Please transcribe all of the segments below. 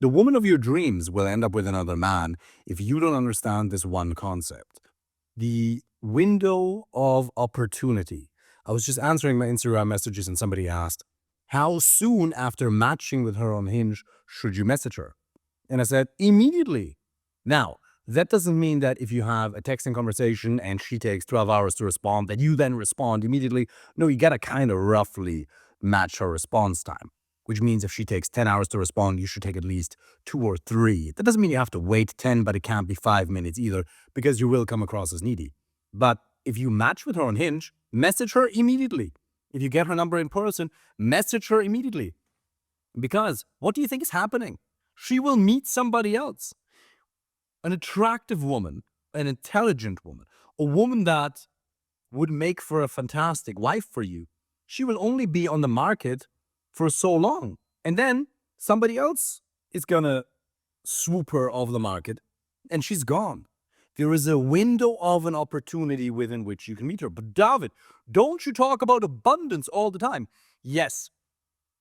The woman of your dreams will end up with another man if you don't understand this one concept. The window of opportunity. I was just answering my Instagram messages and somebody asked, how soon after matching with her on Hinge should you message her? And I said, immediately. Now, that doesn't mean that if you have a texting conversation and she takes 12 hours to respond, that you then respond immediately. No, you got to kind of roughly match her response time, which means if she takes 10 hours to respond, you should take at least 2 or 3. That doesn't mean you have to wait 10, but it can't be 5 minutes either, because you will come across as needy. But if you match with her on Hinge, message her immediately. If you get her number in person, message her immediately. Because what do you think is happening? She will meet somebody else. An attractive woman, an intelligent woman, a woman that would make for a fantastic wife for you. She will only be on the market for so long. And then somebody else is going to swoop her off the market and she's gone. There is a window of an opportunity within which you can meet her. But David, don't you talk about abundance all the time? Yes.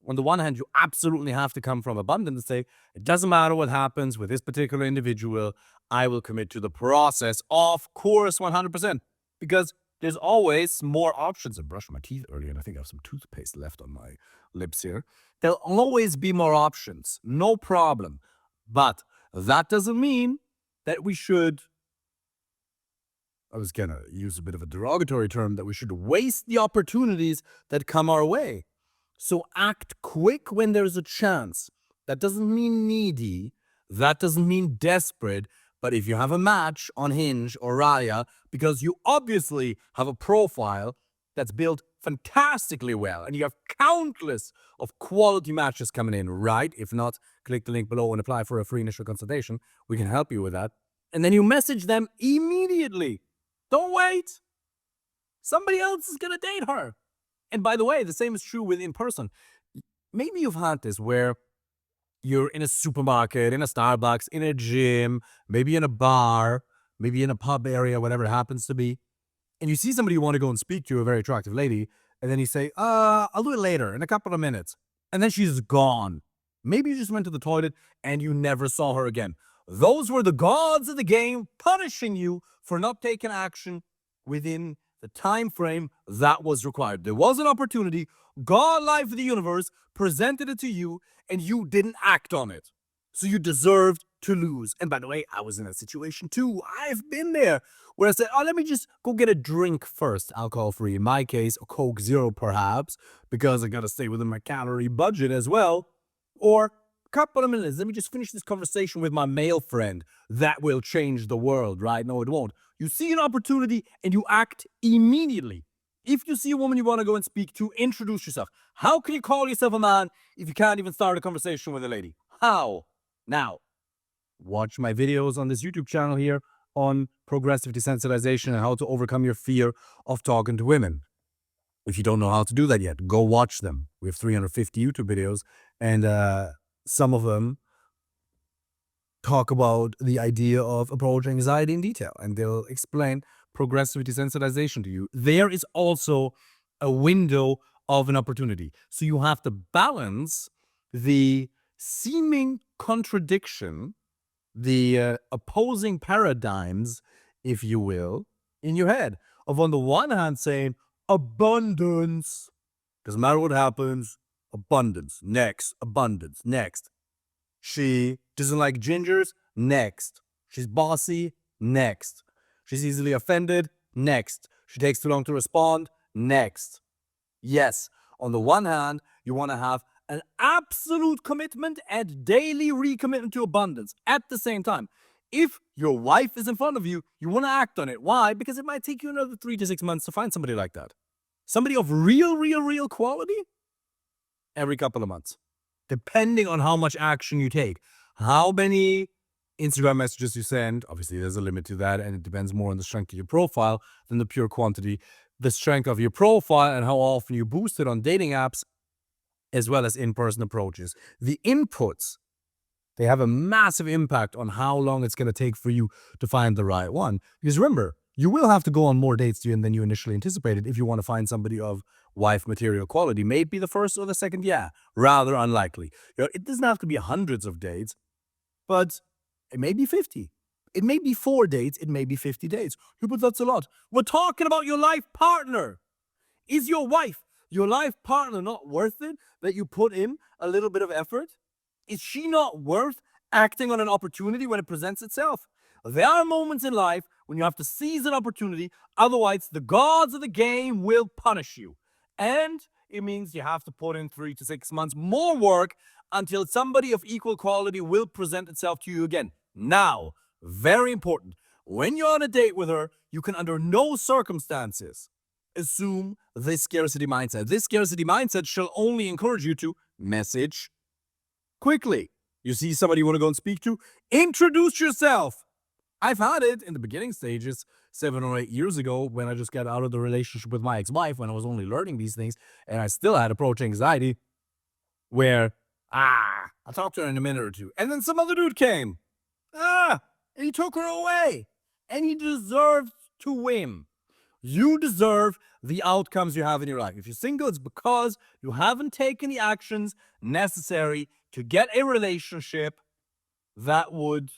On the one hand, you absolutely have to come from abundance and say, it doesn't matter what happens with this particular individual, I will commit to the process, of course, 100%. Because there's always more options. I brushed my teeth earlier and I think I have some toothpaste left on my lips here. There'll always be more options, no problem. But that doesn't mean that we should, I was going to use a bit of a derogatory term, that we should waste the opportunities that come our way. So act quick when there's a chance. That doesn't mean needy. That doesn't mean desperate. But if you have a match on Hinge or Raya, because you obviously have a profile that's built fantastically well, and you have countless of quality matches coming in, right? If not, click the link below and apply for a free initial consultation. We can help you with that. And then you message them immediately. Don't wait. Somebody else is going to date her. And by the way, the same is true with in person. Maybe you've had this where you're in a supermarket, in a Starbucks, in a gym, maybe in a bar, maybe in a pub area, whatever it happens to be. And you see somebody you want to go and speak to, a very attractive lady, and then you say, I'll do it later in a couple of minutes. And then she's gone. Maybe you just went to the toilet and you never saw her again. Those were the gods of the game punishing you for not taking action within the time frame that was required. There was an opportunity. God, life of the universe, presented it to you, and you didn't act on it. So you deserved to lose. And by the way, I was in that situation too. I've been there where I said, let me just go get a drink first. Alcohol-free in my case, or Coke Zero perhaps, because I got to stay within my calorie budget as well. Or a couple of minutes, let me just finish this conversation with my male friend. That will change the world, right? No, it won't. You see an opportunity and you act immediately. If you see a woman you want to go and speak to, introduce yourself. How can you call yourself a man if you can't even start a conversation with a lady? How? Now, watch my videos on this YouTube channel here on progressive desensitization and how to overcome your fear of talking to women. If you don't know how to do that yet, go watch them. We have 350 YouTube videos, and some of them talk about the idea of approach anxiety in detail, and they'll explain progressive desensitization to you. There is also a window of an opportunity. So you have to balance the seeming contradiction, the opposing paradigms, if you will, in your head. Of on the one hand saying, abundance, doesn't matter what happens, abundance, next, abundance, next. She doesn't like gingers, next. She's bossy, next. She's easily offended, next. She takes too long to respond, next. Yes, on the one hand, you want to have an absolute commitment and daily recommitment to abundance at the same time. If your wife is in front of you, you want to act on it. Why? Because it might take you another 3 to 6 months to find somebody like that. Somebody of real quality every couple of months. Depending on how much action you take, how many Instagram messages you send. Obviously, there's a limit to that, and it depends more on the strength of your profile than the pure quantity. The strength of your profile and how often you boost it on dating apps, as well as in-person approaches. The inputs, they have a massive impact on how long it's going to take for you to find the right one. Because remember, you will have to go on more dates than you initially anticipated if you want to find somebody of wife material quality. May it be the first or the second? Yeah, rather unlikely. It doesn't have to be hundreds of dates. But it may be 50. It may be 4 dates. It may be 50 dates. Yeah, but that's a lot. We're talking about your life partner. Is your life partner, not worth it that you put in a little bit of effort? Is she not worth acting on an opportunity when it presents itself? There are moments in life when you have to seize an opportunity, otherwise, the gods of the game will punish you. And it means you have to put in 3 to 6 months more work until somebody of equal quality will present itself to you again. Now, very important, when you're on a date with her, you can under no circumstances assume this scarcity mindset. This scarcity mindset shall only encourage you to message quickly. You see somebody you want to go and speak to, introduce yourself. I've had it in the beginning stages 7 or 8 years ago when I just got out of the relationship with my ex-wife, when I was only learning these things, and I still had approach anxiety where, I'll talk to her in a minute or two. And then some other dude came. And he took her away. And he deserves to win. You deserve the outcomes you have in your life. If you're single, it's because you haven't taken the actions necessary to get a relationship that would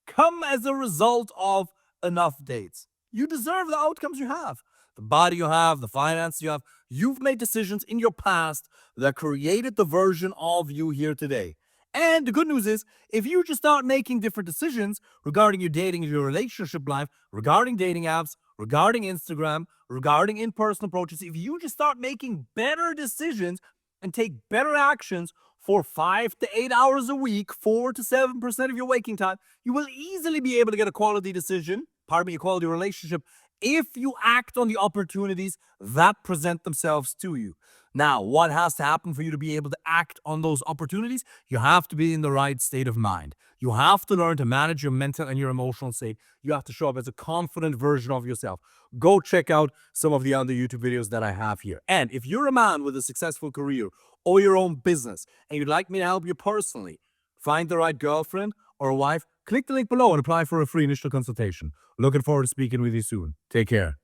come as a result of enough dates. You deserve the outcomes you have, the body you have, the finance you have. You've made decisions in your past that created the version of you here today. And the good news is, if you just start making different decisions regarding your dating, your relationship life, regarding dating apps, regarding Instagram, regarding in-person approaches, if you just start making better decisions and take better actions for 5 to 8 hours a week, 4 to 7% of your waking time, you will easily be able to get a quality decision, a quality relationship, if you act on the opportunities that present themselves to you. Now, what has to happen for you to be able to act on those opportunities? You have to be in the right state of mind. You have to learn to manage your mental and your emotional state. You have to show up as a confident version of yourself. Go check out some of the other YouTube videos that I have here. And if you're a man with a successful career or your own business and you'd like me to help you personally find the right girlfriend or a wife, click the link below and apply for a free initial consultation. Looking forward to speaking with you soon. Take care.